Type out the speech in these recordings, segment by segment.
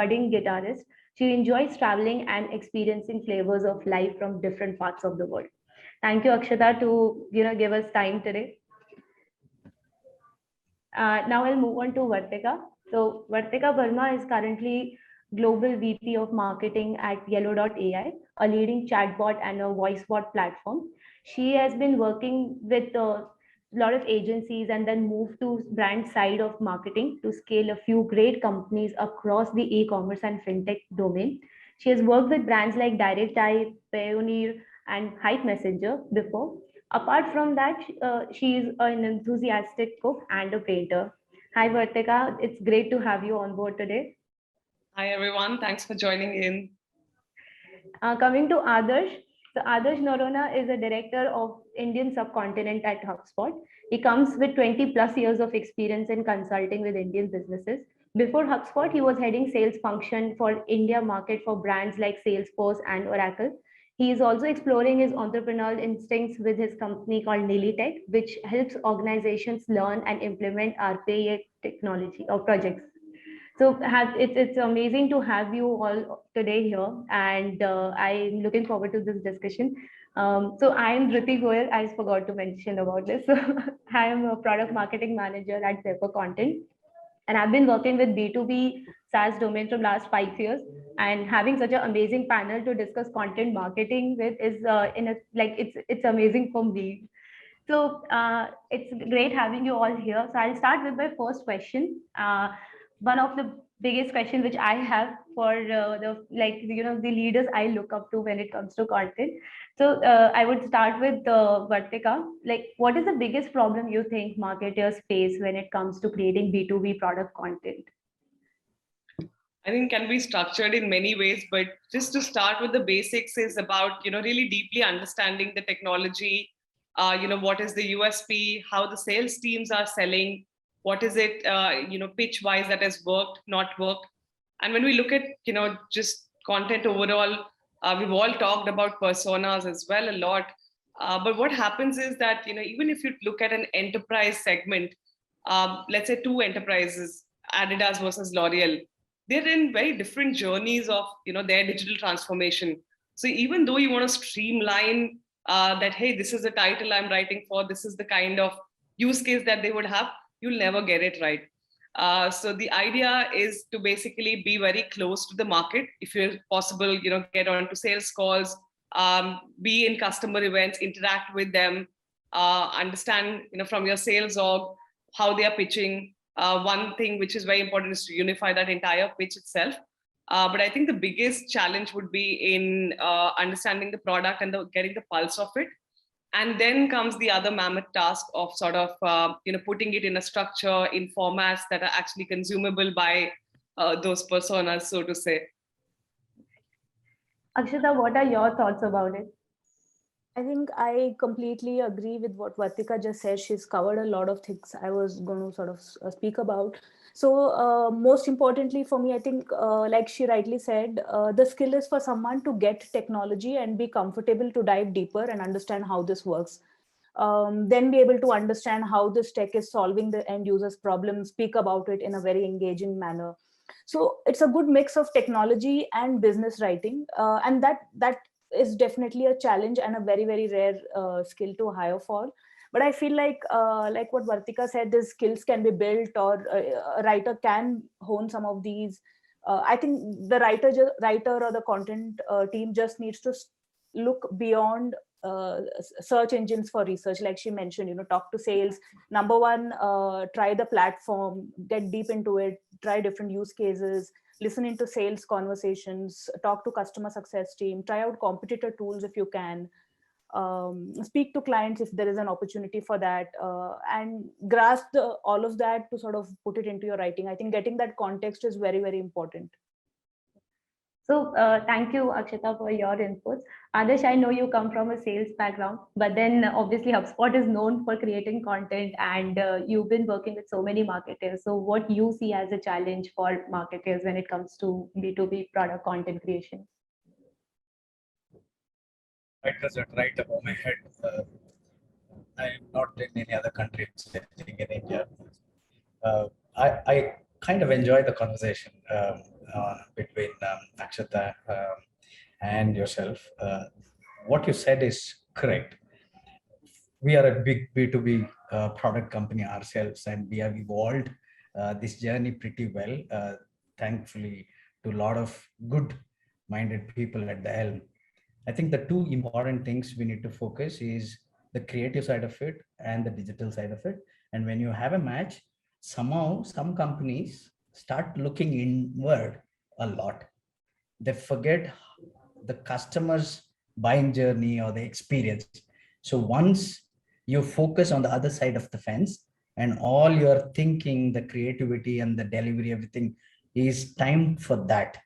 budding guitarist. She enjoys traveling and experiencing flavors of life from different parts of the world. Thank you, Akshata, to give us time today. Now I'll move on to Vartika. So Vartika Verma is currently Global VP of Marketing at Yellow.ai, a leading chatbot and a voice bot platform. She has been working with a lot of agencies and then moved to brand side of marketing to scale a few great companies across the e-commerce and fintech domain. She has worked with brands like DirectEye, Payoneer, and Hype Messenger before. Apart from that, she is an enthusiastic cook and a painter. Hi, Vartika. It's great to have you on board today. Hi, everyone. Thanks for joining in. Coming to Adarsh. So Adarsh Norona is a director of Indian subcontinent at HubSpot. He comes with 20 plus years of experience in consulting with Indian businesses. Before HubSpot, he was heading sales function for India market for brands like Salesforce and Oracle. He is also exploring his entrepreneurial instincts with his company called Nilitech, which helps organizations learn and implement RPA technology or projects. So it's amazing to have you all today here, and I'm looking forward to this discussion. So I'm Riti Goyal. I forgot to mention about this. So I am a product marketing manager at Pepper Content, and I've been working with B2B SaaS domain from last 5 years. And having such an amazing panel to discuss content marketing with is it's amazing for me. So it's great having you all here. So I'll start with my first question. One of the biggest question which I have for the leaders I look up to when it comes to content. So I would start with Vartika. Like, what is the biggest problem you think marketers face when it comes to creating B2B product content? I think can be structured in many ways, but just to start with the basics is about, really deeply understanding the technology, what is the USP, how the sales teams are selling, what is it, pitch wise that has worked, not worked. And when we look at, just content overall, we've all talked about personas as well a lot. But what happens is that, even if you look at an enterprise segment, let's say two enterprises, Adidas versus L'Oreal, they're in very different journeys of their digital transformation. So even though you want to streamline that, hey, this is the title I'm writing for, this is the kind of use case that they would have, you'll never get it right. So the idea is to basically be very close to the market. If you're possible, get onto sales calls, be in customer events, interact with them, understand from your sales org how they are pitching. One thing which is very important is to unify that entire pitch itself. But I think the biggest challenge would be in understanding the product and getting the pulse of it. And then comes the other mammoth task of sort of putting it in a structure, in formats that are actually consumable by those personas, so to say. Akshata, what are your thoughts about it? I think I completely agree with what Vartika just said. She's covered a lot of things I was going to sort of speak about. So most importantly for me, I think like she rightly said, the skill is for someone to get technology and be comfortable to dive deeper and understand how this works. Then be able to understand how this tech is solving the end user's problem, speak about it in a very engaging manner. So it's a good mix of technology and business writing, and that is definitely a challenge and a very, very rare skill to hire for. But I feel like what Vartika said, these skills can be built, or a writer can hone some of these. I think the writer or the content team just needs to look beyond search engines for research. Like she mentioned, talk to sales. Number one, try the platform, get deep into it, try different use cases, listen into sales conversations, talk to customer success team, try out competitor tools if you can, speak to clients if there is an opportunity for that, and grasp all of that to sort of put it into your writing. I think getting that context is very, very important. So thank you, Akshata, for your inputs. Adarsh, I know you come from a sales background, but then obviously HubSpot is known for creating content, and you've been working with so many marketers. So what you see as a challenge for marketers when it comes to B2B product content creation? Right, that's right above my head. I am not in any other country, I think in India. I kind of enjoy the conversation Akshata and yourself. What you said is correct. We are a big B2B product company ourselves, and we have evolved this journey pretty well, thankfully, to a lot of good minded people at the helm. I think the two important things we need to focus is the creative side of it and the digital side of it. And when you have a match, somehow some companies start looking inward a lot. They forget the customer's buying journey or the experience. So once you focus on the other side of the fence and all your thinking, the creativity and the delivery, everything is timed for that,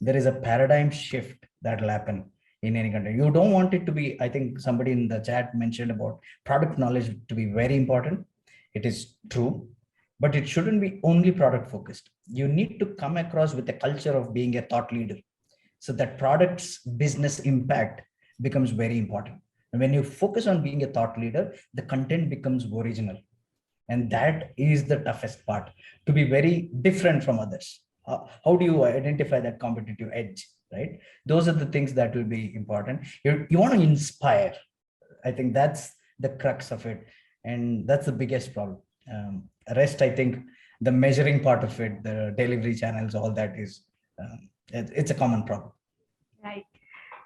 there is a paradigm shift that will happen in any country. You don't want it to be, I think somebody in the chat mentioned about product knowledge to be very important. It is true, but it shouldn't be only product focused. You need to come across with a culture of being a thought leader, so that product's business impact becomes very important. And when you focus on being a thought leader, the content becomes original. And that is the toughest part, to be very different from others. How do you identify that competitive edge, right? Those are the things that will be important. You want to inspire. I think that's the crux of it. And that's the biggest problem. Rest, I think the measuring part of it, the delivery channels, all that is, it's a common problem. Right.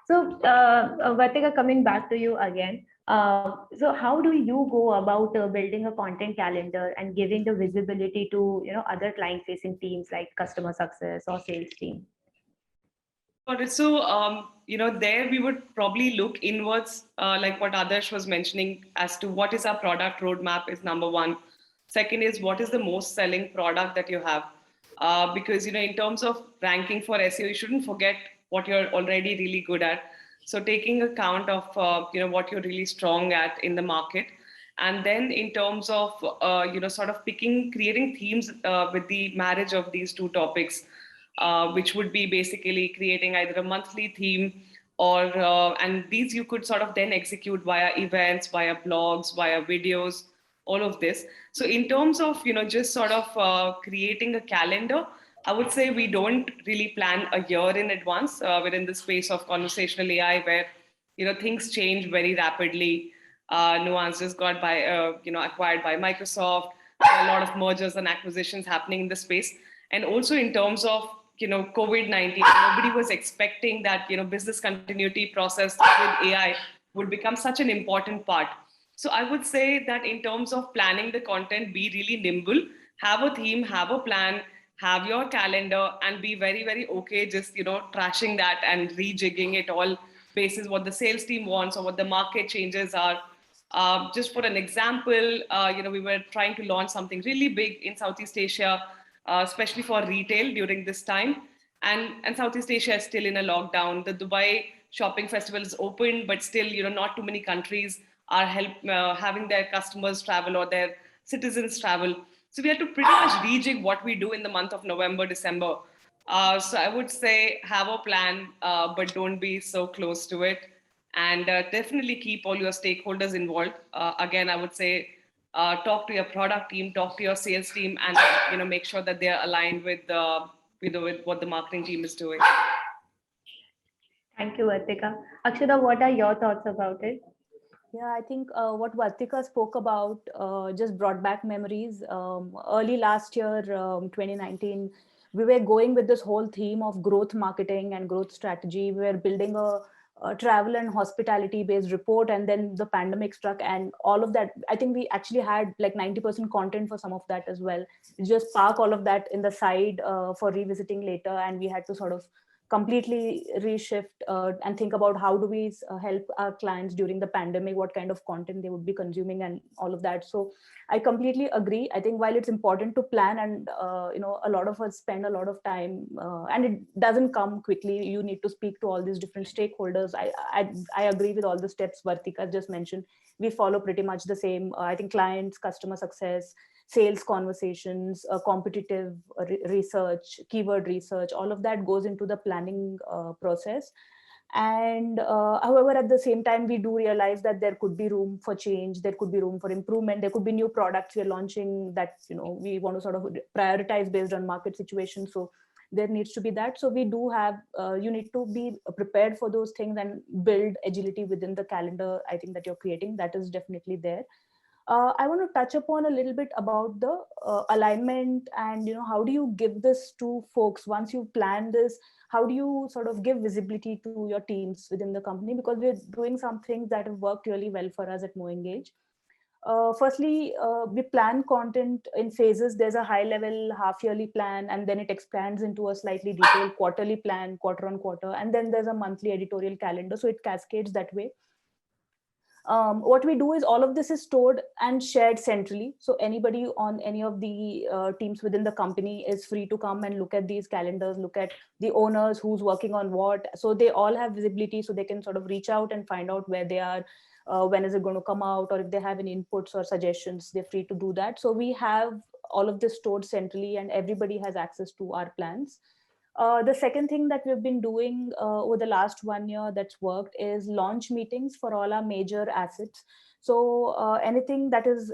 So, Vartika, coming back to you again. So how do you go about building a content calendar and giving the visibility to other client facing teams like customer success or sales team? Got it. So, there we would probably look inwards, like what Adarsh was mentioning, as to what is our product roadmap is number one. Second is what is the most selling product that you have? Because, in terms of ranking for SEO, you shouldn't forget what you're already really good at. So taking account of, what you're really strong at in the market. And then in terms of, sort of creating themes with the marriage of these two topics, which would be basically creating either a monthly theme or, and these you could sort of then execute via events, via blogs, via videos, all of this. So in terms of, just sort of creating a calendar, I would say we don't really plan a year in advance. We're in the space of conversational AI where, things change very rapidly. Nuance just got acquired by Microsoft. There are a lot of mergers and acquisitions happening in the space. And also in terms of, COVID-19, nobody was expecting that, business continuity process with AI would become such an important part. So I would say that in terms of planning the content, be really nimble, have a theme, have a plan, have your calendar, and be very, very okay just, trashing that and rejigging it all basis what the sales team wants or what the market changes are. Just for an example, we were trying to launch something really big in Southeast Asia, especially for retail during this time. And Southeast Asia is still in a lockdown. The Dubai Shopping Festival is open, but still, not too many countries are having their customers travel or their citizens travel. So we had to pretty much rejig what we do in the month of November, December. So I would say have a plan, but don't be so close to it. And definitely keep all your stakeholders involved. Again, I would say talk to your product team, talk to your sales team, and make sure that they are aligned with what the marketing team is doing. Thank you, Vartika. Akshata, what are your thoughts about it? Yeah, I think what Vartika spoke about just brought back memories. Early last year, 2019, we were going with this whole theme of growth marketing and growth strategy. We were building a travel and hospitality based report, and then the pandemic struck and all of that. I think we actually had like 90% content for some of that as well. We just park all of that in the side for revisiting later, and we had to sort of completely reshift and think about how do we help our clients during the pandemic, what kind of content they would be consuming and all of that. So I completely agree. I think while it's important to plan and a lot of us spend a lot of time and it doesn't come quickly, you need to speak to all these different stakeholders. I agree with all the steps Vartika just mentioned. We follow pretty much the same. I think clients, customer success, sales conversations, competitive research, keyword research, all of that goes into the planning process. And however, at the same time, we do realize that there could be room for change, there could be room for improvement, there could be new products we're launching that we want to sort of prioritize based on market situation. So there needs to be that. So we do have, you need to be prepared for those things and build agility within the calendar, I think, that you're creating. That is definitely there. I want to touch upon a little bit about the alignment and, how do you give this to folks once you plan this? How do you sort of give visibility to your teams within the company? Because we're doing some things that have worked really well for us at MoEngage. Firstly, we plan content in phases. There's a high level half yearly plan, and then it expands into a slightly detailed quarterly plan, quarter on quarter. And then there's a monthly editorial calendar. So it cascades that way. What we do is all of this is stored and shared centrally. So anybody on any of the teams within the company is free to come and look at these calendars, look at the owners, who's working on what. So they all have visibility, so they can sort of reach out and find out where they are, when is it going to come out, or if they have any inputs or suggestions, they're free to do that. So we have all of this stored centrally and everybody has access to our plans. The second thing that we've been doing over the last 1 year that's worked is launch meetings for all our major assets. So anything that is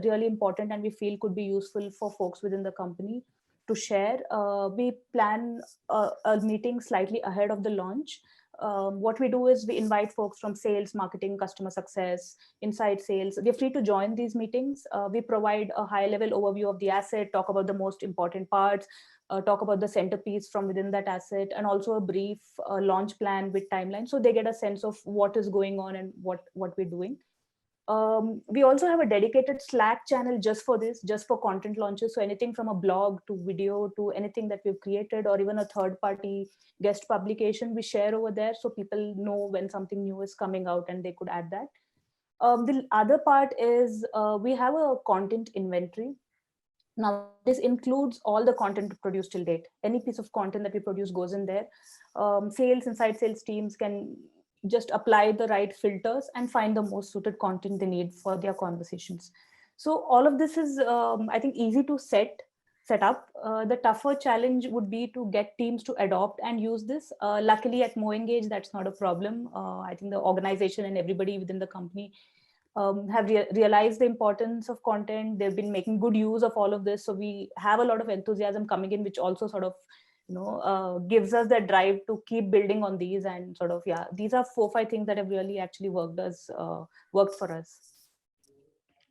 really important and we feel could be useful for folks within the company to share, we plan a meeting slightly ahead of the launch. What we do is we invite folks from sales, marketing, customer success, inside sales. They're free to join these meetings. We provide a high level overview of the asset, talk about the most important parts, talk about the centerpiece from within that asset, and also a brief launch plan with timeline. So they get a sense of what is going on and what we're doing. We also have a dedicated Slack channel just for this, just for content launches. So anything from a blog to video to anything that we've created, or even a third-party guest publication, we share over there so people know when something new is coming out and they could add that. The other part is we have a content inventory. Now, this includes all the content produced till date. Any piece of content that we produce goes in there. Sales, inside sales teams can just apply the right filters and find the most suited content they need for their conversations. So all of this is, I think, easy to set up. The tougher challenge would be to get teams to adopt and use this. Luckily at MoEngage, that's not a problem. I think the organization and everybody within the company have realized the importance of content. They've been making good use of all of this. So we have a lot of enthusiasm coming in, which also sort of, gives us that drive to keep building on these and sort of, these are 4-5 things that have really actually worked for us.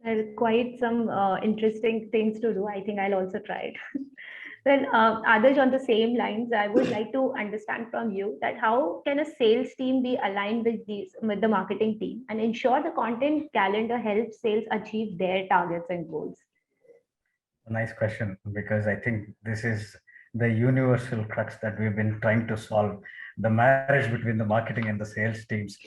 There are quite some interesting things to do. I think I'll also try it. Well, Adarsh, on the same lines, I would like to understand from you that how can a sales team be aligned with the marketing team and ensure the content calendar helps sales achieve their targets and goals? A nice question, because I think this is the universal crux that we've been trying to solve, the marriage between the marketing and the sales teams.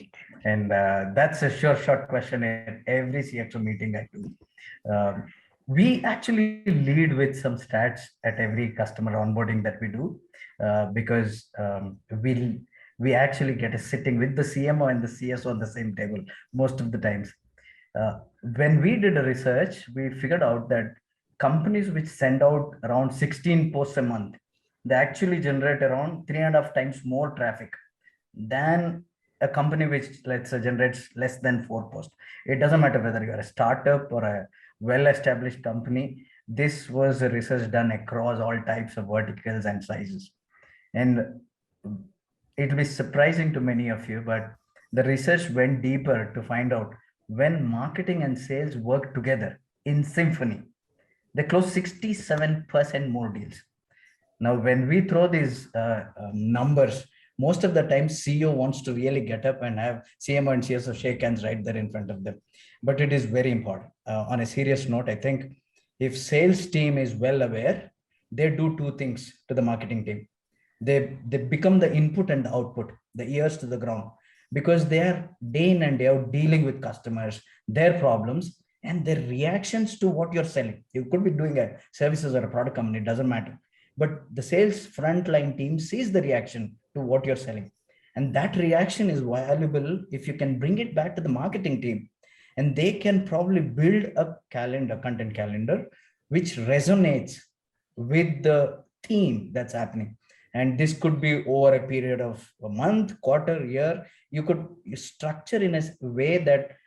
And that's a sure shot question in every CXO meeting I do. We actually lead with some stats at every customer onboarding that we do, because we actually get a sitting with the CMO and the CSO on the same table most of the times. When we did a research, we figured out that companies which send out around 16 posts a month, they actually generate around 3.5 times more traffic than a company which, let's say, generates less than 4 posts. It doesn't matter whether you're a startup or a well-established company. This was a research done across all types of verticals and sizes. And it will be surprising to many of you, but the research went deeper to find out when marketing and sales work together in symphony, they close 67% more deals. Now, when we throw these numbers, most of the time CEO wants to really get up and have CMO and CSO shake hands right there in front of them. But it is very important. On a serious note, I think if sales team is well aware, they do 2 things to the marketing team. They become the input and the output, the ears to the ground, because they are day in and day out dealing with customers, their problems, and their reactions to what you're selling. You could be doing a services or a product company, it doesn't matter. But the sales frontline team sees the reaction to what you're selling. And that reaction is valuable if you can bring it back to the marketing team. And they can probably build a calendar, content calendar, which resonates with the theme that's happening. And this could be over a period of a month, quarter, year. You could structure in a way that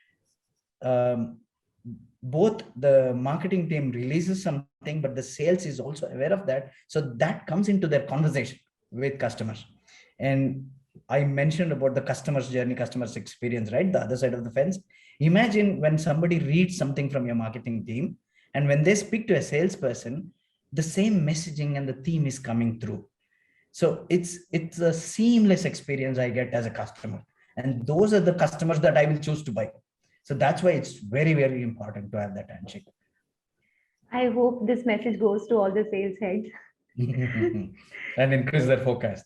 both the marketing team releases something, but the sales is also aware of that. So that comes into their conversation with customers. And I mentioned about the customer's journey, customer's experience, right? The other side of the fence. Imagine when somebody reads something from your marketing team, and when they speak to a salesperson, the same messaging and the theme is coming through. So it's a seamless experience I get as a customer. And those are the customers that I will choose to buy. So that's why it's very, very important to have that handshake. I hope this message goes to all the sales heads. And increase their forecast.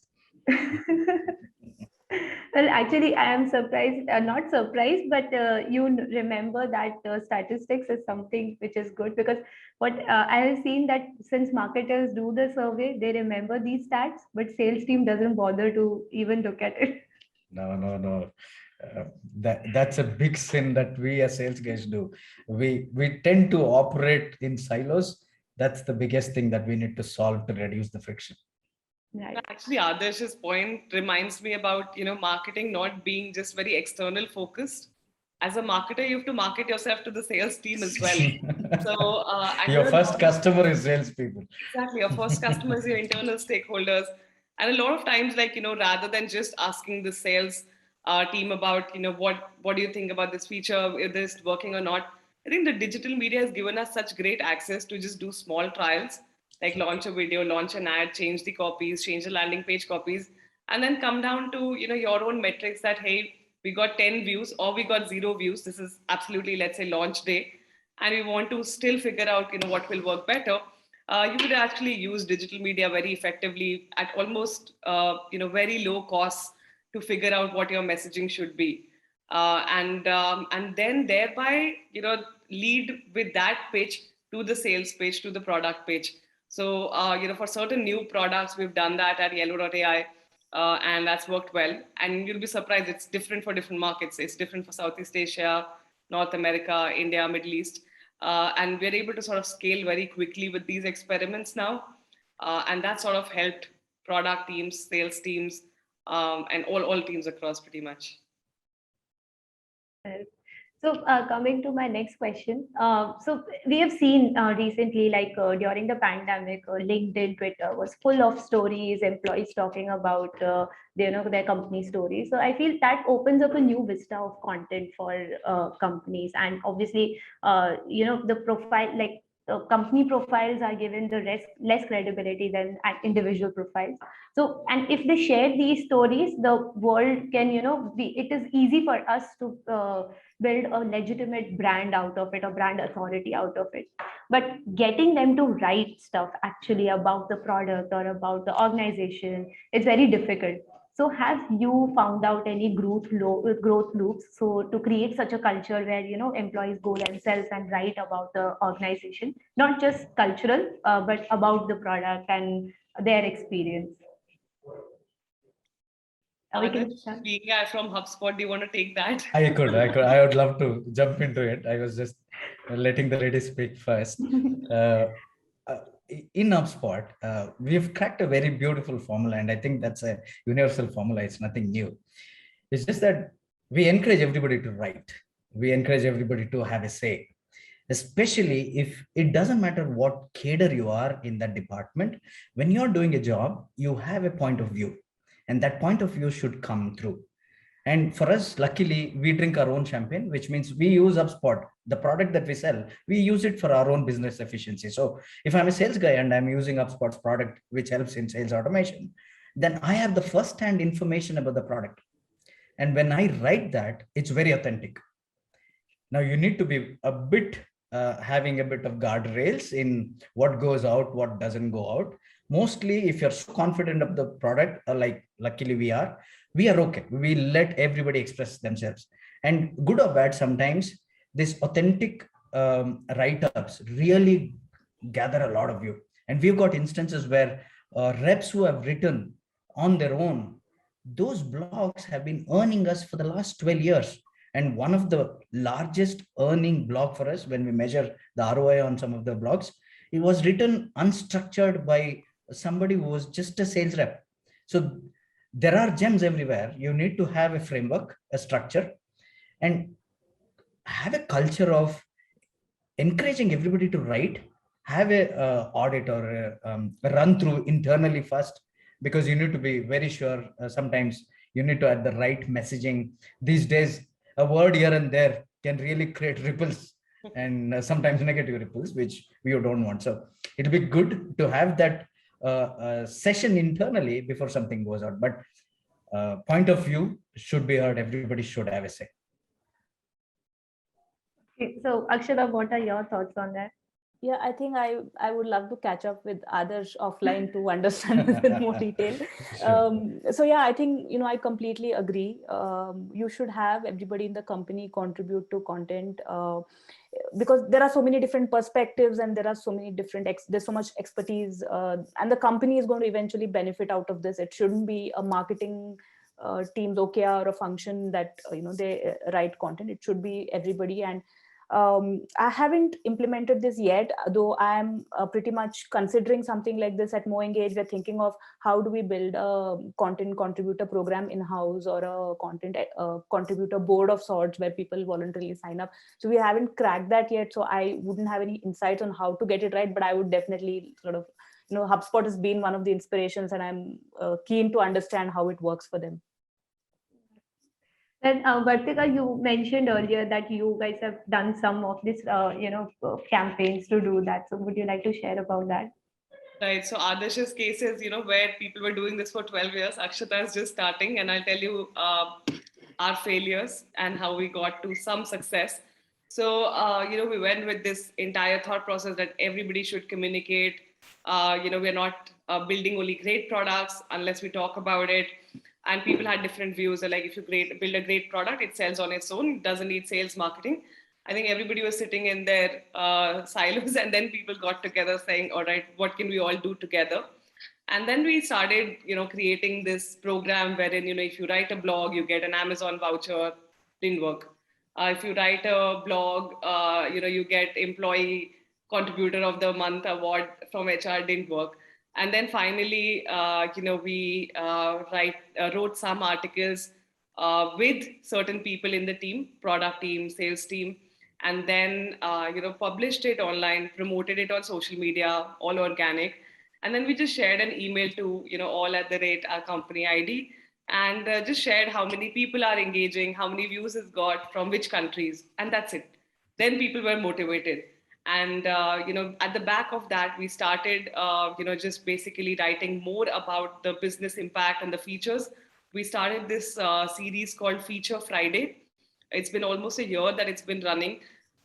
Well, actually, I am surprised, not surprised, but remember that statistics is something which is good, because what I have seen that since marketers do the survey, they remember these stats, but sales team doesn't bother to even look at it. No. That's a big sin that we as sales guys do. We tend to operate in silos. That's the biggest thing that we need to solve to reduce the friction. Right. Actually, Adarsh's point reminds me about, marketing not being just very external focused. As a marketer, you have to market yourself to the sales team as well. So, Your first customer is salespeople. Exactly. Your first customer is your internal stakeholders. And a lot of times, rather than just asking the sales team about, what do you think about this feature, is this working or not? I think the digital media has given us such great access to just do small trials, like launch a video, launch an ad, change the copies, change the landing page copies, and then come down to, your own metrics that, hey, we got 10 views or we got 0 views. This is absolutely, let's say, launch day. And we want to still figure out, what will work better. You could actually use digital media very effectively at almost, very low costs to figure out what your messaging should be. And then thereby, lead with that pitch to the sales page, to the product page. So, for certain new products, we've done that at Yellow.ai, and that's worked well. And you'll be surprised, it's different for different markets. It's different for Southeast Asia, North America, India, Middle East. And we're able to sort of scale very quickly with these experiments now. And that sort of helped product teams, sales teams, and all teams across pretty much. So coming to my next question, so we have seen recently, like during the pandemic, LinkedIn, Twitter was full of stories, employees talking about their company stories. So I feel that opens up a new vista of content for companies, and obviously, the profile, like company profiles are given the less credibility than individual profiles. So, and if they share these stories, the world can, it is easy for us to build a legitimate brand out of it, or brand authority out of it. But getting them to write stuff actually about the product or about the organization is very difficult. So have you found out any growth loops, so to create such a culture where employees go themselves and write about the organization, not just cultural, but about the product and their experience? Being from HubSpot, do you want to take that? I could. I would love to jump into it. I was just letting the lady speak first. In HubSpot, we've cracked a very beautiful formula, and I think that's a universal formula. It's nothing new. It's just that we encourage everybody to write. We encourage everybody to have a say, especially if it doesn't matter what cadre you are in that department. When you're doing a job, you have a point of view, and that point of view should come through. And for us, luckily, we drink our own champagne, which means we use HubSpot, the product that we sell, we use it for our own business efficiency. So if I'm a sales guy and I'm using HubSpot's product, which helps in sales automation, then I have the first-hand information about the product. And when I write that, it's very authentic. Now you need to be a bit, having a bit of guardrails in what goes out, what doesn't go out. Mostly, if you're so confident of the product, like luckily we are okay. We let everybody express themselves. And good or bad, sometimes this authentic write-ups really gather a lot of view. And we've got instances where reps who have written on their own, those blogs have been earning us for the last 12 years. And one of the largest earning blog for us, when we measure the ROI on some of the blogs, it was written unstructured by somebody who was just a sales rep. So there are gems everywhere. You need to have a framework, a structure, and have a culture of encouraging everybody to write, have a audit or a run through internally first, because you need to be very sure. Sometimes you need to add the right messaging. These days, a word here and there can really create ripples, and sometimes negative ripples, which we don't want. So it'll be good to have that session internally before something goes out. But point of view should be heard. Everybody should have a say. Okay, so Akshata, what are your thoughts on that? Yeah, I think I would love to catch up with others offline to understand this in more detail. Sure. So yeah, I think, I completely agree. You should have everybody in the company contribute to content, because there are so many different perspectives and there are so many different, there's so much expertise, and the company is going to eventually benefit out of this. It shouldn't be a marketing team's OKR or a function that, they write content. It should be everybody. And I haven't implemented this yet, though I am pretty much considering something like this at MoEngage. We're thinking of how do we build a content contributor program in-house, or a content contributor board of sorts where people voluntarily sign up. So we haven't cracked that yet. So I wouldn't have any insights on how to get it right, but I would definitely sort of, HubSpot has been one of the inspirations, and I'm keen to understand how it works for them. Then, Vartika, you mentioned earlier that you guys have done some of this, campaigns to do that. So would you like to share about that? Right. So Adarsh's case is, where people were doing this for 12 years. Akshata is just starting, and I'll tell you our failures and how we got to some success. So, we went with this entire thought process that everybody should communicate. We're not building only great products unless we talk about it. And people had different views. They're like, if you build a great product, it sells on its own, it doesn't need sales marketing. I think everybody was sitting in their silos, and then people got together saying, all right, what can we all do together? And then we started, creating this program wherein, if you write a blog, you get an Amazon voucher. Didn't work. If you write a blog, you get employee contributor of the month award from HR. Didn't work. And then finally, we wrote some articles with certain people in the team, product team, sales team, and then published it online, promoted it on social media, all organic. And then we just shared an email to all at the rate our company ID, and just shared how many people are engaging, how many views it's got, from which countries, and that's it. Then people were motivated. And at the back of that, we started just basically writing more about the business impact and the features. We started this series called Feature Friday. It's been almost a year that it's been running,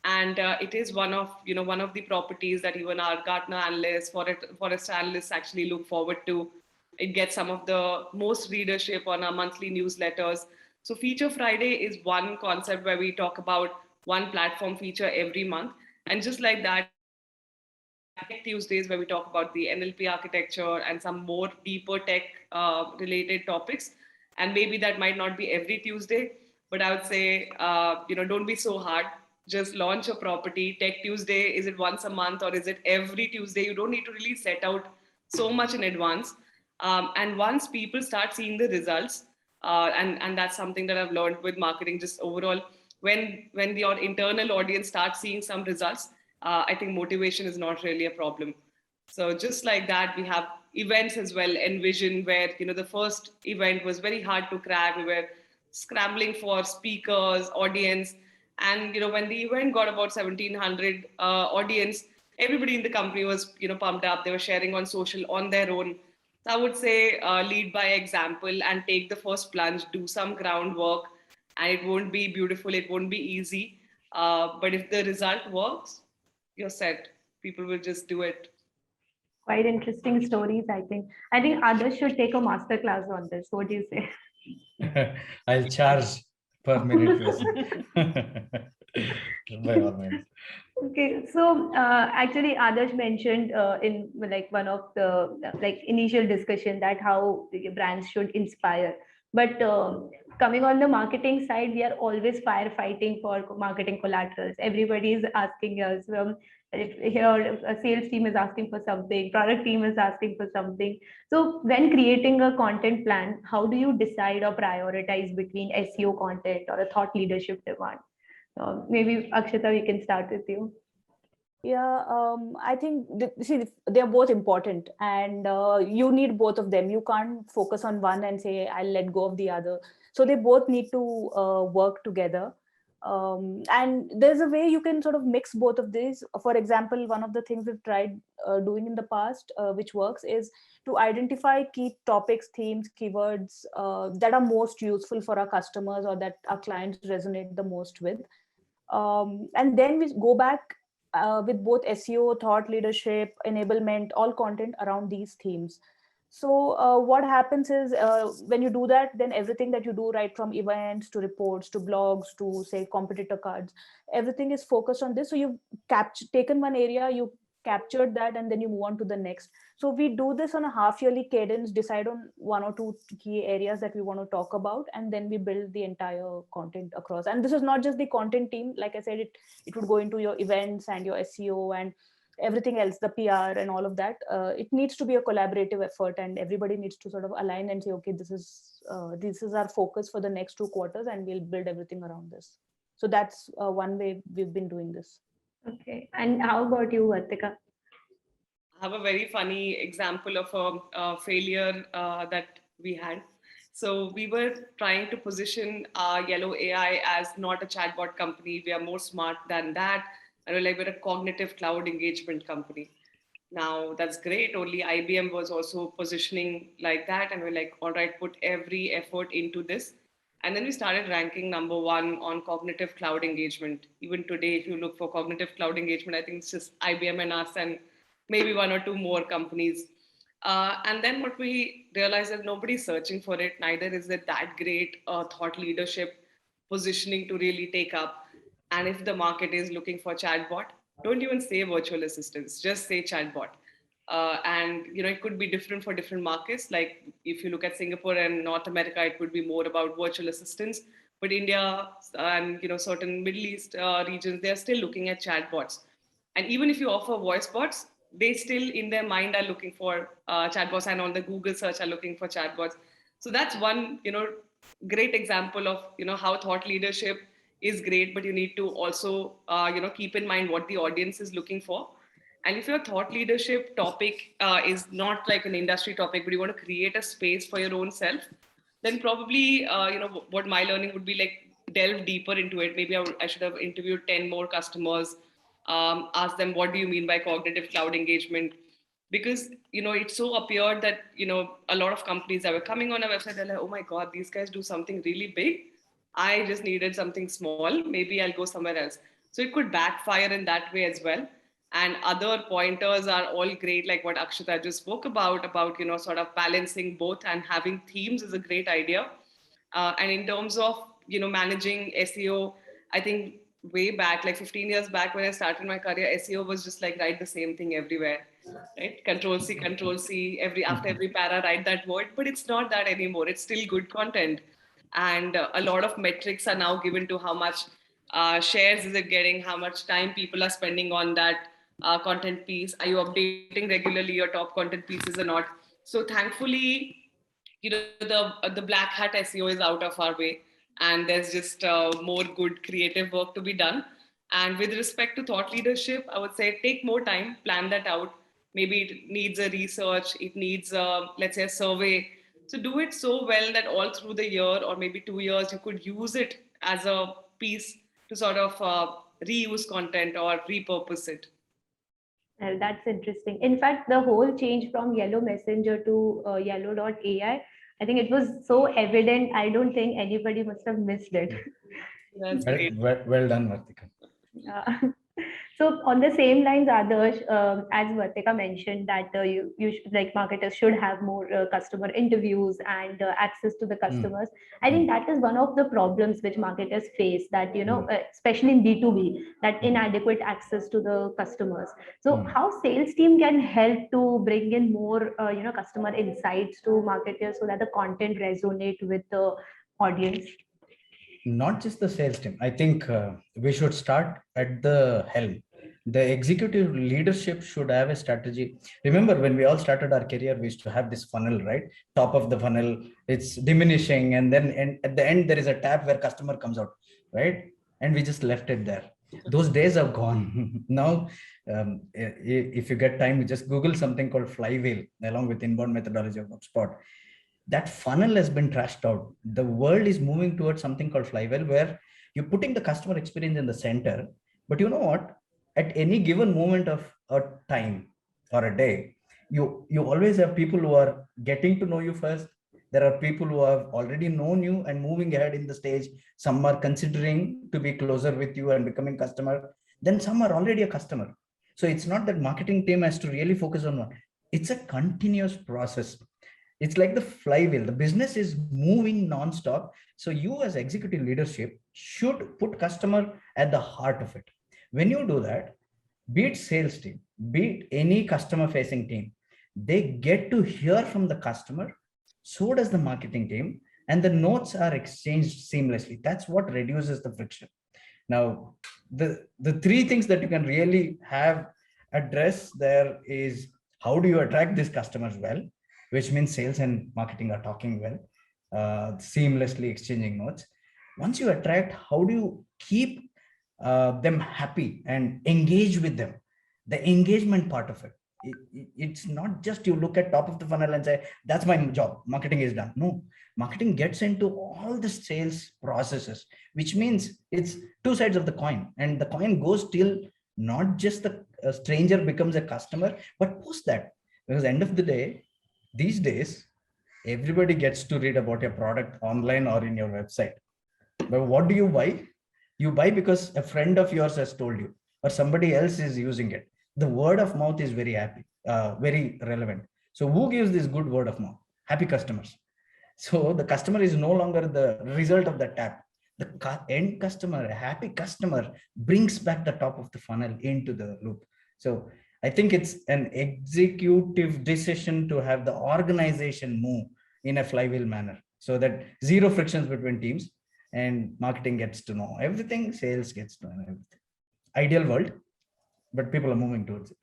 and it is one of the properties that even our Gartner analysts, Forrester analysts actually look forward to. It gets some of the most readership on our monthly newsletters. So Feature Friday is one concept where we talk about one platform feature every month. And just like that, Tech Tuesdays, where we talk about the NLP architecture and some more deeper tech related topics. And maybe that might not be every Tuesday, but I would say, don't be so hard. Just launch a property. Tech Tuesday, is it once a month or is it every Tuesday? You don't need to really set out so much in advance. And once people start seeing the results, and that's something that I've learned with marketing, just overall, when your internal audience starts seeing some results, I think motivation is not really a problem. So just like that, we have events as well. Envision, where the first event was very hard to crack. We were scrambling for speakers, audience, and when the event got about 1,700 audience, everybody in the company was pumped up. They were sharing on social on their own. So I would say lead by example and take the first plunge, do some groundwork, and it won't be beautiful, it won't be easy. But if the result works, you're set. People will just do it. Quite interesting stories, I think. I think others should take a master class on this. What do you say? I'll charge per minute by all means. Okay, so actually Adarsh mentioned in like one of the like initial discussion that how the brands should inspire. But coming on the marketing side, we are always firefighting for marketing collaterals. Everybody is asking us, if here a sales team is asking for something, product team is asking for something. So when creating a content plan, how do you decide or prioritize between SEO content or a thought leadership demand? Maybe Akshata, we can start with you. Yeah, I think see, they're both important, and you need both of them. You can't focus on one and say I'll let go of the other. So they both need to work together. And there's a way you can sort of mix both of these. For example, one of the things we've tried doing in the past, which works, is to identify key topics, themes, keywords that are most useful for our customers or that our clients resonate the most with. And then we go back with both SEO, thought leadership, enablement, all content around these themes. So what happens is when you do that, then everything that you do, right from events to reports to blogs to say competitor cards, everything is focused on this. So you've taken one area, you captured that, and then you move on to the next. So we do this on a half yearly cadence, decide on one or two key areas that we want to talk about, and then we build the entire content across. And this is not just the content team. Like I said, it would go into your events and your SEO and everything else, the PR and all of that. It needs to be a collaborative effort, and everybody needs to sort of align and say, okay, this is our focus for the next 2 quarters, and we'll build everything around this. So that's one way we've been doing this. Okay. And how about you, Vartika? I have a very funny example of a failure that we had. So we were trying to position Yellow AI as not a chatbot company. We are more smart than that. And we're a cognitive cloud engagement company. Now that's great. Only IBM was also positioning like that. And we're like, all right, put every effort into this. And then we started ranking #1 on cognitive cloud engagement. Even today, if you look for cognitive cloud engagement, I think it's just IBM and us and maybe one or two more companies. And then what we realized is nobody's searching for it. Neither is it that great thought leadership positioning to really take up. And if the market is looking for chatbot, don't even say virtual assistants, just say chatbot. And it could be different for different markets. Like if you look at Singapore and North America, it would be more about virtual assistants. But India and certain Middle East regions, they're still looking at chatbots. And even if you offer voice bots, they still in their mind are looking for chatbots, and on the Google search are looking for chatbots. So that's one great example of how thought leadership is great, but you need to also keep in mind what the audience is looking for. And if your thought leadership topic is not like an industry topic, but you want to create a space for your own self, then probably what my learning would be like, delve deeper into it. Maybe I should have interviewed 10 more customers, ask them, what do you mean by cognitive cloud engagement? Because it so appeared that a lot of companies that were coming on a website, they're like, oh my god, these guys do something really big. I just needed something small, maybe I'll go somewhere else. So it could backfire in that way as well. And other pointers are all great, like what Akshita just spoke about sort of balancing both and having themes is a great idea. And in terms of managing SEO, I think way back, like 15 years back when I started my career, SEO was just like write the same thing everywhere, right? Control C, after every para write that word. But it's not that anymore. It's still good content, and a lot of metrics are now given to how much shares is it getting, how much time people are spending on that content piece. Are you updating regularly your top content pieces or not? So thankfully, the black hat SEO is out of our way, and there's just more good creative work to be done. And with respect to thought leadership, I would say take more time, plan that out. Maybe it needs a research, it needs let's say a survey. So do it so well that all through the year or maybe 2 years you could use it as a piece to sort of reuse content or repurpose it. Well, that's interesting. In fact, the whole change from Yellow Messenger to Yellow.ai, I think it was so evident. I don't think anybody must have missed it. That's great. Well done, Vartika. So on the same lines, Adarsh, as Vartika mentioned, that you should, like marketers should have more customer interviews and access to the customers. I think that is one of the problems which marketers face. That especially in B2B, that inadequate access to the customers. So how sales team can help to bring in more customer insights to marketers so that the content resonate with the audience? Not just the sales team. I think we should start at the helm. The executive leadership should have a strategy. Remember, when we all started our career, we used to have this funnel, right? Top of the funnel, it's diminishing. And then at the end, there is a tab where customer comes out, right? And we just left it there. Those days are gone. Now, if you get time, you just Google something called flywheel along with inbound methodology of HubSpot. That funnel has been trashed out. The world is moving towards something called flywheel, where you're putting the customer experience in the center. But you know what? At any given moment of a time or a day, you always have people who are getting to know you first. There are people who have already known you and moving ahead in the stage. Some are considering to be closer with you and becoming customer. Then some are already a customer. So it's not that marketing team has to really focus on one. It's a continuous process. It's like the flywheel. The business is moving non-stop. So you as executive leadership should put customer at the heart of it. When you do that, be it sales team, be it any customer facing team, they get to hear from the customer. So does the marketing team, and the notes are exchanged seamlessly. That's what reduces the friction. Now, the three things that you can really have address there is, how do you attract these customers well, which means sales and marketing are talking well, seamlessly exchanging notes. Once you attract, how do you keep them happy and engage with them? The engagement part of it. It's not just you look at top of the funnel and say, that's my job, marketing is done. No, marketing gets into all the sales processes, which means it's two sides of the coin, and the coin goes till not just the stranger becomes a customer, but post that. Because end of the day, these days, everybody gets to read about your product online or in your website. But what do you buy? You buy because a friend of yours has told you, or somebody else is using it. The word of mouth is very happy, very relevant. So who gives this good word of mouth? Happy customers. So the customer is no longer the result of the tap. The end customer, a happy customer, brings back the top of the funnel into the loop. So I think it's an executive decision to have the organization move in a flywheel manner, so that zero frictions between teams, and marketing gets to know everything, sales gets to know everything. Ideal world, but people are moving towards it.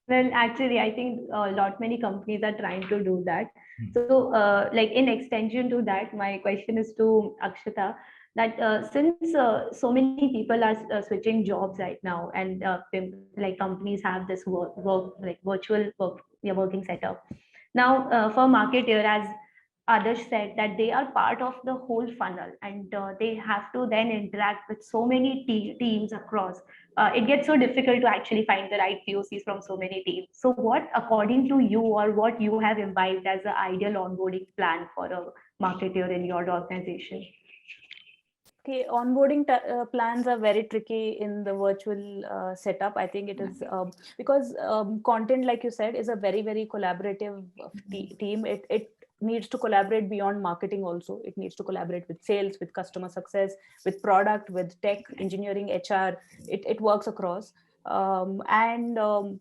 Well, actually, I think a lot many companies are trying to do that. So, like in extension to that, my question is to Akshata, that since so many people are switching jobs right now, and like companies have this work like virtual working setup. Now, for marketer, as Adarsh said, that they are part of the whole funnel, and they have to then interact with so many teams across. It gets so difficult to actually find the right POCs from so many teams. So what, according to you, or what you have imbibed as the ideal onboarding plan for a marketer in your organization? Okay, onboarding plans are very tricky in the virtual setup. I think it is because content, like you said, is a very, very collaborative team. It needs to collaborate beyond marketing also. It needs to collaborate with sales, with customer success, with product, with tech, engineering, HR. It works across.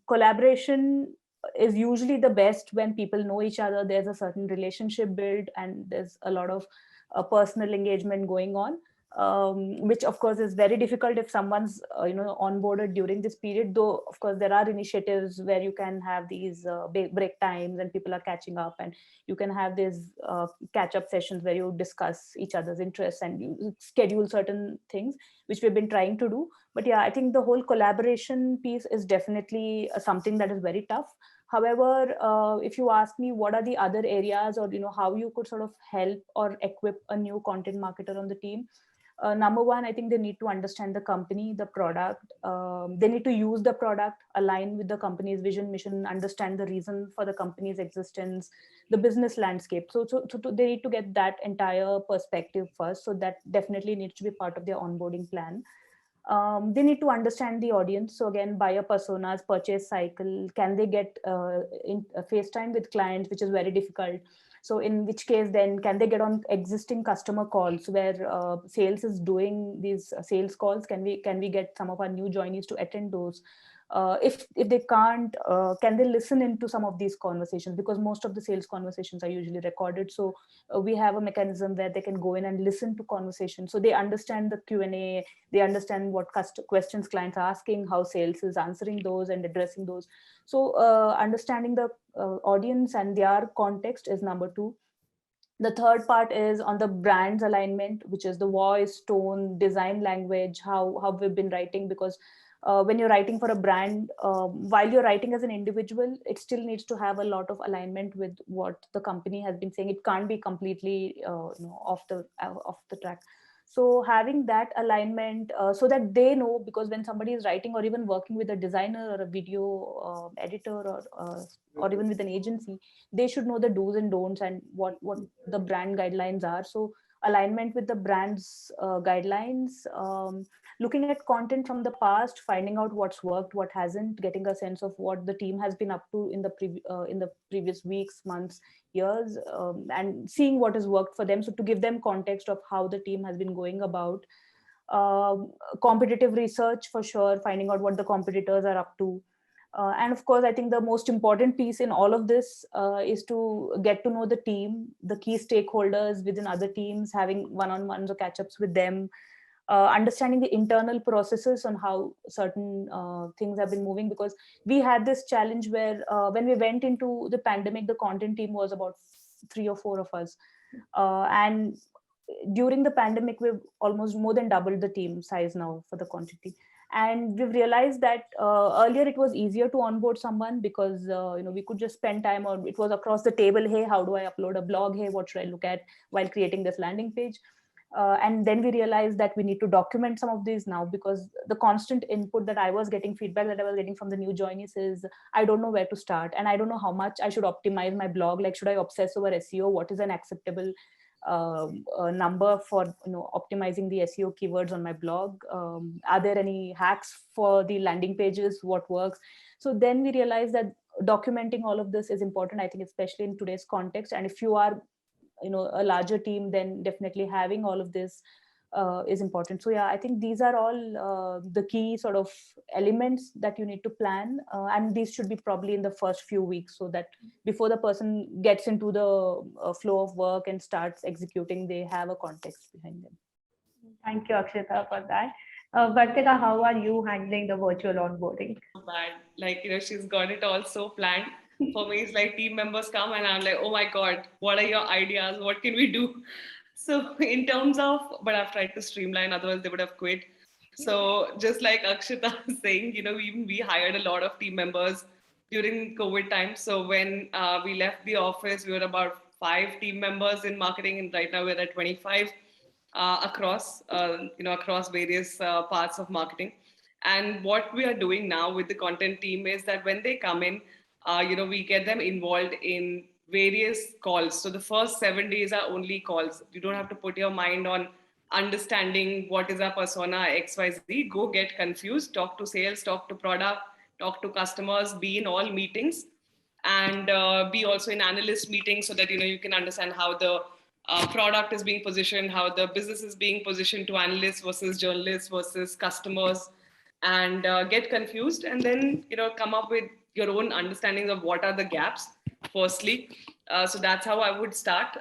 Collaboration is usually the best when people know each other. There's a certain relationship built, and there's a lot of personal engagement going on. Which of course is very difficult if someone's onboarded during this period, though of course there are initiatives where you can have these break times and people are catching up, and you can have these catch up sessions where you discuss each other's interests and you schedule certain things, which we've been trying to do. But yeah, I think the whole collaboration piece is definitely something that is very tough. However, if you ask me what are the other areas, or how you could sort of help or equip a new content marketer on the team, number one, I think they need to understand the company, the product. They need to use the product, align with the company's vision, mission, understand the reason for the company's existence, the business landscape. So they need to get that entire perspective first. So that definitely needs to be part of their onboarding plan. They need to understand the audience. So again, buyer personas, purchase cycle, can they get in FaceTime with clients, which is very difficult. So in which case, then can they get on existing customer calls where sales is doing these sales calls? Can we get some of our new joinees to attend those? If they can't, can they listen into some of these conversations? Because most of the sales conversations are usually recorded. So we have a mechanism where they can go in and listen to conversations. So they understand the Q&A, they understand what questions clients are asking, how sales is answering those and addressing those. So understanding the audience and their context is number two. The third part is on the brand's alignment, which is the voice, tone, design language, how we've been writing. Because when you're writing for a brand, while you're writing as an individual, it still needs to have a lot of alignment with what the company has been saying. It can't be completely off the track. So having that alignment, so that they know, because when somebody is writing or even working with a designer or a video editor, or even with an agency, they should know the do's and don'ts and what the brand guidelines are. So alignment with the brand's guidelines, looking at content from the past, finding out what's worked, what hasn't, getting a sense of what the team has been up to in the previous weeks, months, years, and seeing what has worked for them. So to give them context of how the team has been going about. Competitive research for sure, finding out what the competitors are up to. And of course, I think the most important piece in all of this is to get to know the team, the key stakeholders within other teams, having one-on-ones or catch-ups with them, understanding the internal processes on how certain things have been moving. Because we had this challenge where when we went into the pandemic, the content team was about 3 or 4 of us. And during the pandemic, we've almost more than doubled the team size now for the content team. And we've realized that earlier it was easier to onboard someone because we could just spend time, or it was across the table. Hey, how do I upload a blog? Hey, what should I look at while creating this landing page? And then we realized that we need to document some of these now, because the constant input that I was getting, feedback that I was getting from the new joinees is, I don't know where to start, and I don't know how much I should optimize my blog. Like, should I obsess over SEO? What is an acceptable number for optimizing the SEO keywords on my blog? Are there any hacks for the landing pages? What works? So then we realized that documenting all of this is important, I think, especially in today's context. And if you are a larger team, then definitely having all of this is important. So yeah, I think these are all the key sort of elements that you need to plan, and these should be probably in the first few weeks, so that before the person gets into the flow of work and starts executing, they have a context behind them. Thank you, Akshita, for that. Vartika, how are you handling the virtual onboarding? Bad. Like, she's got it all so planned. For me, it's like team members come and I'm like, oh my God, what are your ideas? What can we do? So in terms of, but I've tried to streamline, otherwise they would have quit. So just like Akshita was saying, we hired a lot of team members during COVID time. So when we left the office, we were about 5 team members in marketing, and right now we're at 25 across various parts of marketing. And what we are doing now with the content team is that when they come in, we get them involved in various calls. So the first 7 days are only calls. You don't have to put your mind on understanding what is our persona XYZ. Go get confused, talk to sales, talk to product, talk to customers, be in all meetings, and be also in analyst meetings, so that you can understand how the product is being positioned, how the business is being positioned to analysts versus journalists versus customers, and get confused, and then come up with your own understandings of what are the gaps firstly. So that's how I would start,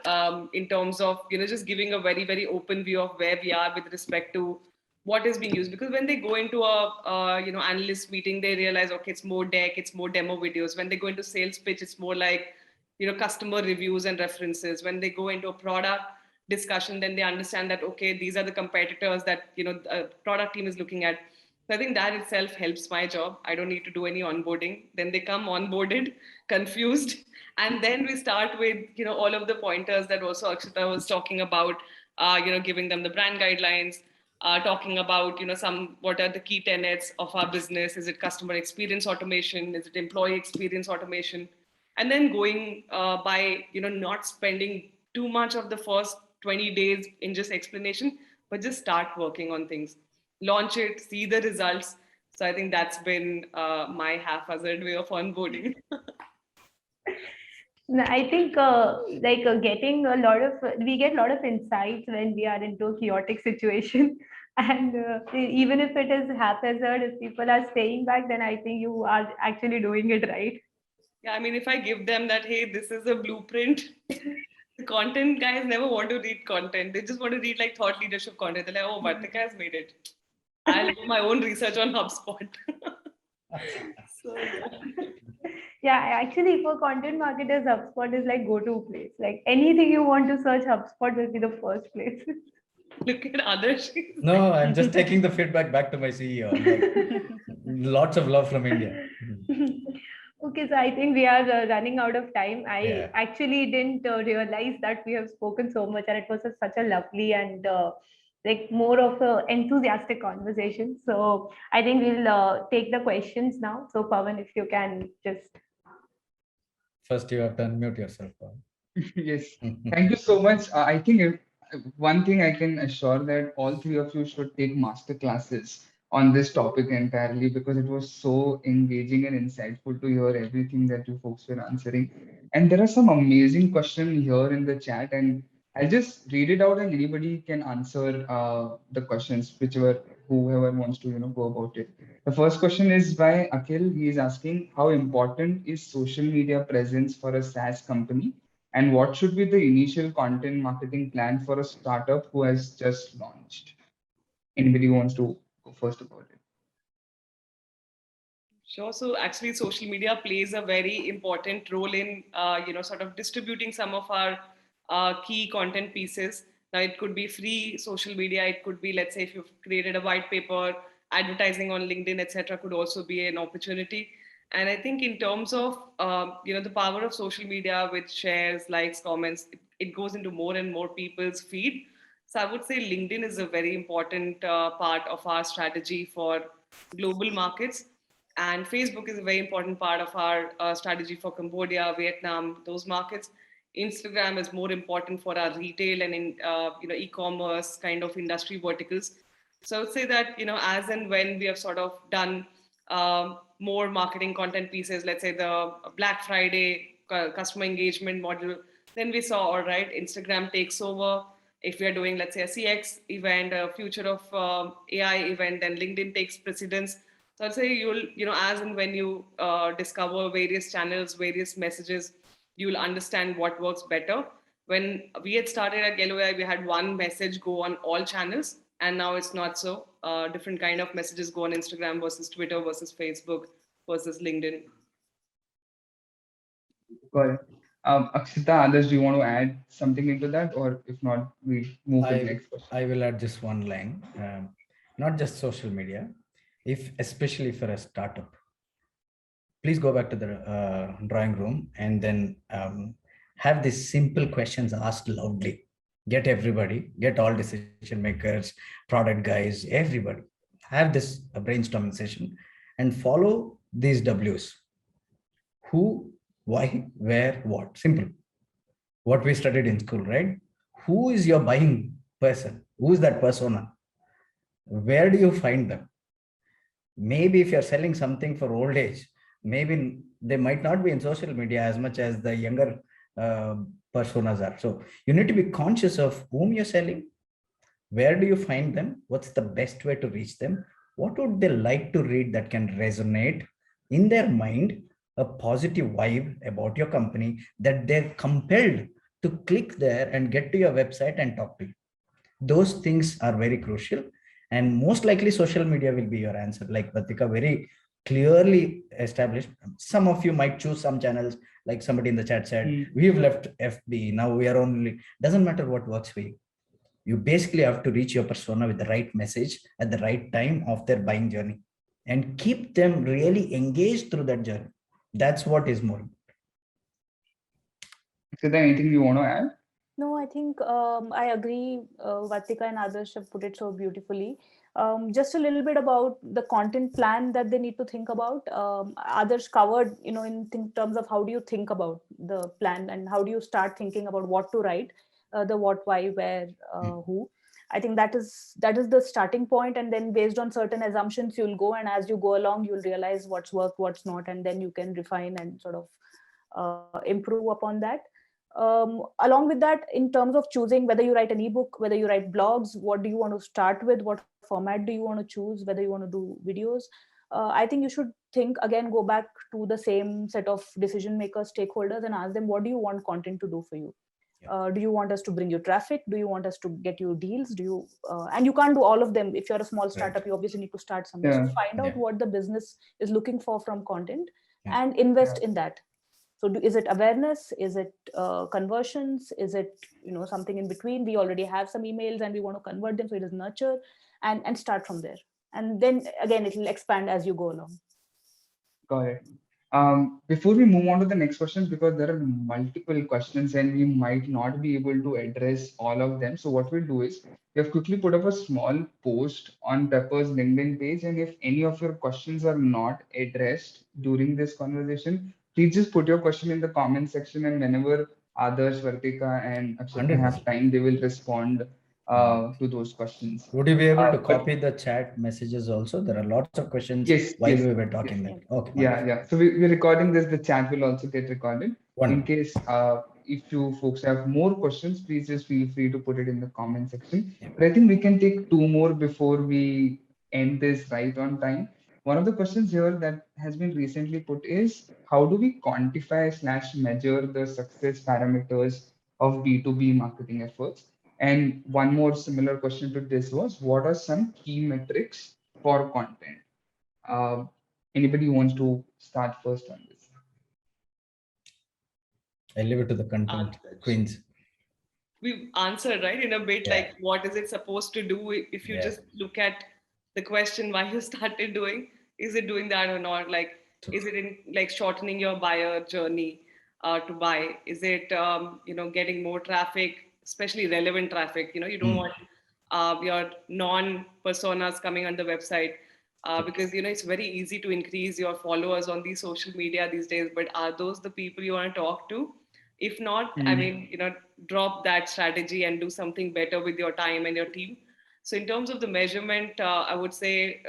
in terms of just giving a very, very open view of where we are with respect to what is being used. Because when they go into a analyst meeting, they realize, okay, it's more deck, it's more demo videos. When they go into sales pitch, it's more like customer reviews and references. When they go into a product discussion, then they understand that, okay, these are the competitors that the product team is looking at. So I think that itself helps my job. I don't need to do any onboarding. Then they come onboarded, confused, and then we start with all of the pointers that also Akshita was talking about. Giving them the brand guidelines, talking about what are the key tenets of our business. Is it customer experience automation? Is it employee experience automation? And then going by not spending too much of the first 20 days in just explanation, but just start working on things. Launch it, see the results. So I think that's been my haphazard way of onboarding. I think getting we get a lot of insights when we are into a chaotic situation. And even if it is haphazard, if people are staying back, then I think you are actually doing it right. Yeah, I mean, if I give them that, hey, this is a blueprint, the content guys never want to read content. They just want to read like thought leadership content. They're like, oh, Vartika has made it. I'll do my own research on HubSpot. So, yeah. Yeah, actually, for content marketers, HubSpot is like go-to place. Like anything you want to search, HubSpot will be the first place. Look at others. No, I'm just taking the feedback back to my CEO. Like, lots of love from India. Okay, so I think we are running out of time. I Yeah. actually didn't realize that we have spoken so much, and it was such a lovely and like more of a enthusiastic conversation. So I think we'll take the questions now. So Pawan, if you can just First, you have to unmute yourself. Pawan. Yes, thank you so much. I think one thing I can assure that all three of you should take master classes on this topic entirely because it was so engaging and insightful to hear everything that you folks were answering. And there are some amazing questions here in the chat, and I'll just read it out, and anybody can answer the questions, whoever wants to go about it. The first question is by Akhil. He is asking, how important is social media presence for a SaaS company? And what should be the initial content marketing plan for a startup who has just launched? Anybody who wants to go first about it? Sure. So actually, social media plays a very important role in, sort of distributing some of our key content pieces. Now, it could be free social media. It could be, let's say, if you've created a white paper, advertising on LinkedIn, etc., could also be an opportunity. And I think in terms of, the power of social media with shares, likes, comments, it goes into more and more people's feed. So I would say LinkedIn is a very important part of our strategy for global markets, and Facebook is a very important part of our strategy for Cambodia, Vietnam, those markets. Instagram is more important for our retail and e-commerce kind of industry verticals. So I would say that as and when we have sort of done more marketing content pieces, let's say the Black Friday customer engagement model, then we saw, all right, Instagram takes over. If we are doing, let's say, a CX event, a future of AI event, then LinkedIn takes precedence. So I'd say you'll, as and when you discover various channels, various messages, you'll understand what works better. When we had started at GalloAI, we had one message go on all channels, and now it's not so. Different kind of messages go on Instagram versus Twitter versus Facebook versus LinkedIn. Got it. Akshita, Adarsh, do you want to add something into that? Or if not, we move to the next question. I will add just one line. Not just social media, especially for a startup, please go back to the drawing room and then have these simple questions asked loudly. Get all decision makers, product guys, everybody. Have this brainstorming session and follow these W's. Who, why, where, what. Simple. What we studied in school, right? Who is your buying person? Who is that persona? Where do you find them? Maybe if you're selling something for old age, maybe they might not be in social media as much as the younger personas are. So you need to be conscious of whom you're selling. Where do you find them? What's the best way to reach them? What would they like to read that can resonate in their mind, a positive vibe about your company that they're compelled to click there and get to your website and talk to you. Those things are very crucial. And most likely social media will be your answer. Like Vatika very clearly established. Some of you might choose some channels, like somebody in the chat said, we've left FB, now we are only, doesn't matter what works for you. You basically have to reach your persona with the right message at the right time of their buying journey and keep them really engaged through that journey. That's what is more. Is there anything you want to add? No, I think I agree. Vatika and Adarsh have put it so beautifully. Just a little bit about the content plan that they need to think about. Adarsh covered, in terms of how do you think about the plan and how do you start thinking about what to write, the what, why, where, who. I think that is the starting point, and then based on certain assumptions, you'll go, and as you go along, you'll realize what's worked, what's not, and then you can refine and sort of improve upon that. Along with that, in terms of choosing whether you write an ebook, whether you write blogs, what do you want to start with, what format do you want to choose, whether you want to do videos, I think you should think again, go back to the same set of decision makers, stakeholders, and ask them, what do you want content to do for you? Do you want us to bring you traffic? Do you want us to get you deals? Do you and you can't do all of them. If you're a small startup, you obviously need to start somewhere. So find out what the business is looking for from content, and invest in that. So is it awareness? Is it conversions? Is it, something in between? We already have some emails and we want to convert them. So it is nurture and start from there. And then again, it will expand as you go along. Got it. Before we move on to the next questions, because there are multiple questions and we might not be able to address all of them. So what we'll do is we have quickly put up a small post on Pepper's LinkedIn page. And if any of your questions are not addressed during this conversation, please just put your question in the comment section, and whenever Adarsh, Vartika, and Akshata have 100%. time, they will respond to those questions. Would you be able to But copy the chat messages also? There are lots of questions yes, while yes, we were talking yes. there. Okay. Yeah. So we're recording this. The chat will also get recorded. In Wonderful. case if you folks have more questions, please just feel free to put it in the comment section. Yeah. But I think we can take two more before we end this right on time. One of the questions here that has been recently put is, how do we quantify/measure the success parameters of B2B marketing efforts? And one more similar question to this was, what are some key metrics for content? Uh, Anybody wants to start first on this? I leave it to the content queens. We've answered, right, in a bit, Yeah. like what is it supposed to do? If you Yeah. just look at the question why you started doing, is it doing that or not? Like, is it in like shortening your buyer journey to buy? Is it getting more traffic, especially relevant traffic? You don't want your non-personas coming on the website. Because it's very easy to increase your followers on these social media these days, but are those the people you want to talk to? If not, I mean, drop that strategy and do something better with your time and your team. So in terms of the measurement, I would say,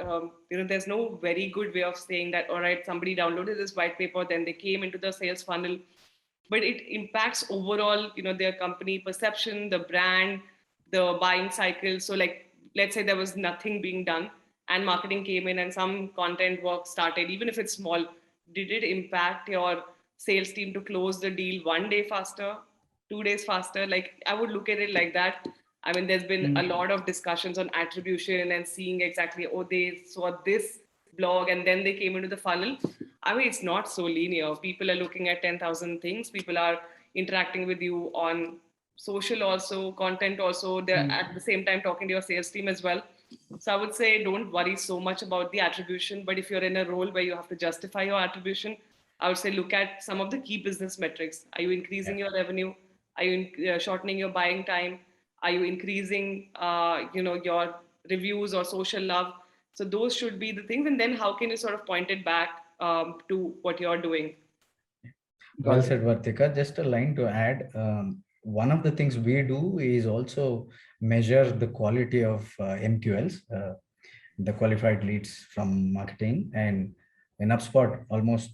there's no very good way of saying that, all right, somebody downloaded this white paper, then they came into the sales funnel, but it impacts overall, their company perception, the brand, the buying cycle. So like, let's say there was nothing being done and marketing came in and some content work started, even if it's small, did it impact your sales team to close the deal 1 day faster, 2 days faster? Like, I would look at it like that. I mean, there's been a lot of discussions on attribution and seeing exactly, oh, they saw this blog and then they came into the funnel. I mean, it's not so linear. People are looking at 10,000 things. People are interacting with you on social also, content also. They're at the same time talking to your sales team as well. So I would say don't worry so much about the attribution. But if you're in a role where you have to justify your attribution, I would say look at some of the key business metrics. Are you increasing your revenue? Are you shortening your buying time? Are you increasing, your reviews or social love? So those should be the things. And then how can you sort of point it back to what you're doing? Well said, Vartika. Just a line to add. One of the things we do is also measure the quality of MQLs, the qualified leads from marketing. And in HubSpot, almost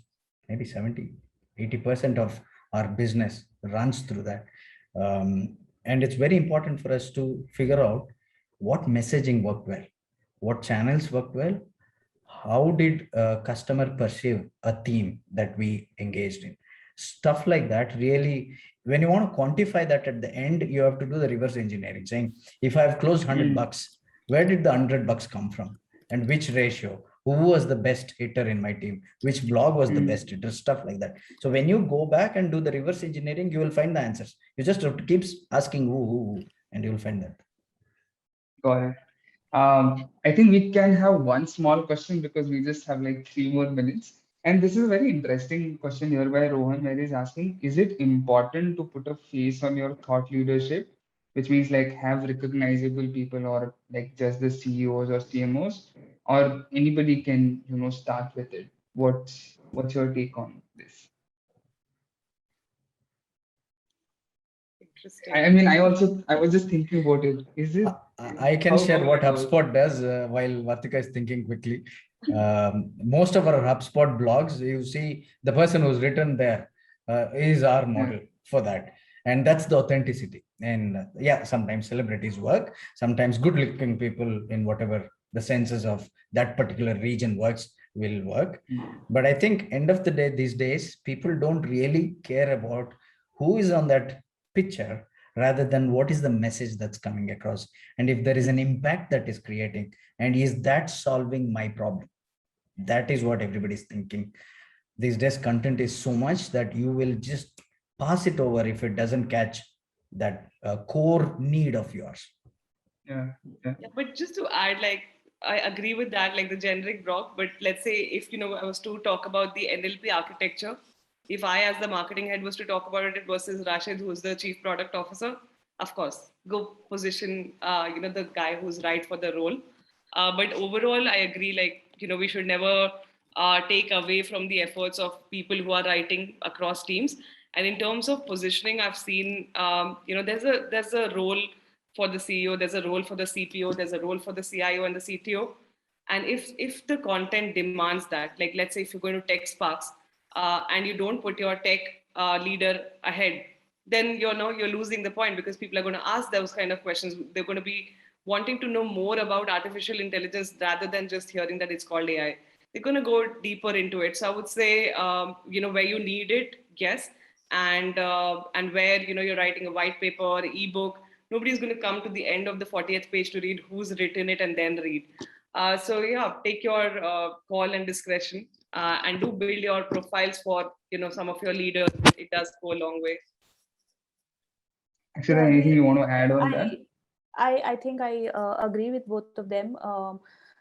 maybe 70-80% of our business runs through that. And it's very important for us to figure out what messaging worked well, what channels worked well, how did a customer perceive a theme that we engaged in. Stuff like that. Really, when you want to quantify that at the end, you have to do the reverse engineering, saying, if I've closed $100, where did the $100 come from? And which ratio? Who was the best hitter in my team? Which blog was the best hitter? Stuff like that. So when you go back and do the reverse engineering, you will find the answers. You just have to keep asking who, and you will find that. Got it. I think we can have one small question because we just have like 3 more minutes. And this is a very interesting question here by Rohan, where he's asking, is it important to put a face on your thought leadership, which means like have recognizable people or like just the CEOs or CMOs, or anybody can, start with it? What's your take on this? Interesting. I mean, I was just thinking about it. Is it? I can share what HubSpot does while Vartika is thinking quickly. Most of our HubSpot blogs, you see the person who's written there is our model for that. And that's the authenticity. And sometimes celebrities work, sometimes good looking people in whatever the senses of that particular region works will work. But I think end of the day, these days, people don't really care about who is on that picture rather than what is the message that's coming across. And if there is an impact that is creating, and is that solving my problem? That is what everybody's thinking. these days content is so much that you will just pass it over if it doesn't catch that core need of yours. Yeah. Yeah, but just to add, like, I agree with that, like the generic block. But let's say if I was to talk about the NLP architecture, if I, as the marketing head, was to talk about it versus Rashid, who's the chief product officer, of course, go position, the guy who's right for the role. But overall, I agree. Like, we should never take away from the efforts of people who are writing across teams. And in terms of positioning, I've seen, there's a role for the CEO, there's a role for the CPO, there's a role for the CIO and the CTO. And if the content demands that, like let's say if you're going to Tech Sparks and you don't put your tech leader ahead, then you're losing the point, because people are going to ask those kind of questions. They're going to be wanting to know more about artificial intelligence rather than just hearing that it's called AI. They're going to go deeper into it. So I would say, where you need it, yes, and where you're writing a white paper or ebook, nobody's going to come to the end of the 40th page to read who's written it and then read. So yeah, take your call and discretion, and do build your profiles for some of your leaders. It does go a long way. Actually, anything you want to add on that? I think I agree with both of them.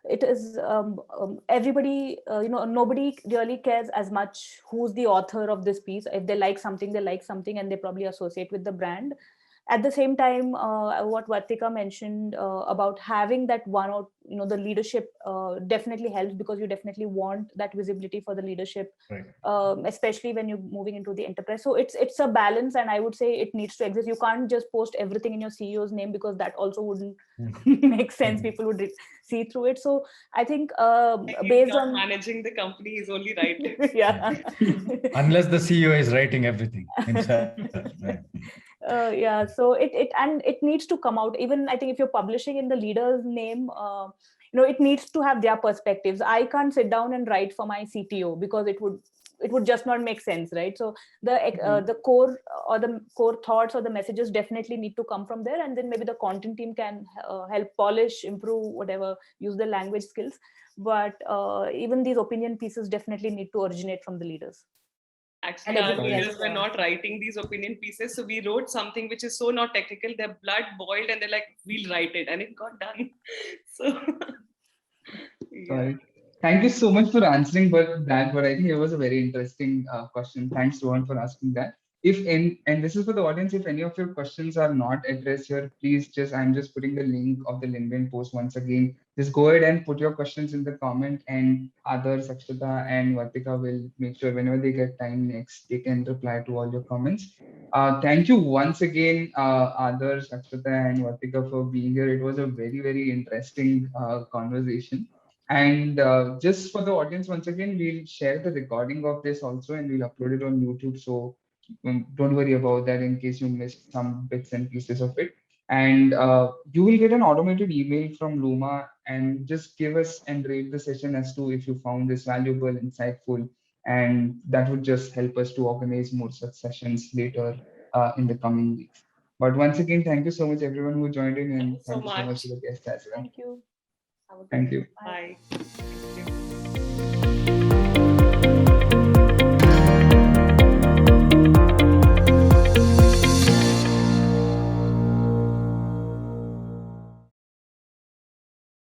It is everybody, nobody really cares as much who's the author of this piece. If they like something, they like something, and they probably associate with the brand. At the same time, what Vartika mentioned about having that one, or the leadership definitely helps, because you definitely want that visibility for the leadership, Right. especially when you're moving into the enterprise. So it's a balance, and I would say it needs to exist. You can't just post everything in your CEO's name, because that also wouldn't make sense. People would see through it. So I think based on managing the company is only right. Yeah. Unless the CEO is writing everything himself. Right. Yeah, so it needs to come out. Even I think if you're publishing in the leader's name, it needs to have their perspectives. I can't sit down and write for my CTO, because it would just not make sense, right? So the core or the core thoughts or the messages definitely need to come from there, and then maybe the content team can help polish, improve, whatever, use the language skills. But even these opinion pieces definitely need to originate from the leaders. Actually, our leaders were not writing these opinion pieces. So we wrote something which is so not technical. Their blood boiled and they're like, we'll write it. And it got done. So, Sorry. Thank you so much for answering but I think it was a very interesting question. Thanks, Rohan, for asking that. And this is for the audience, if any of your questions are not addressed here, please I'm just putting the link of the LinkedIn post once again. Just go ahead and put your questions in the comment, and Adarsh, Akshata, and Vartika will make sure whenever they get time next, they can reply to all your comments. Thank you once again, Adarsh, Akshata, and Vartika, for being here. It was a very, very interesting conversation. And just for the audience, once again, we'll share the recording of this also, and we'll upload it on YouTube. So don't worry about that in case you missed some bits and pieces of it. And you will get an automated email from Luma, and just give us and rate the session as to if you found this valuable, insightful, and that would just help us to organize more such sessions later in the coming weeks. But once again, thank you so much, everyone who joined in, and thank you so much to the guests as well. Thank you. Thank you. Bye. Thank you.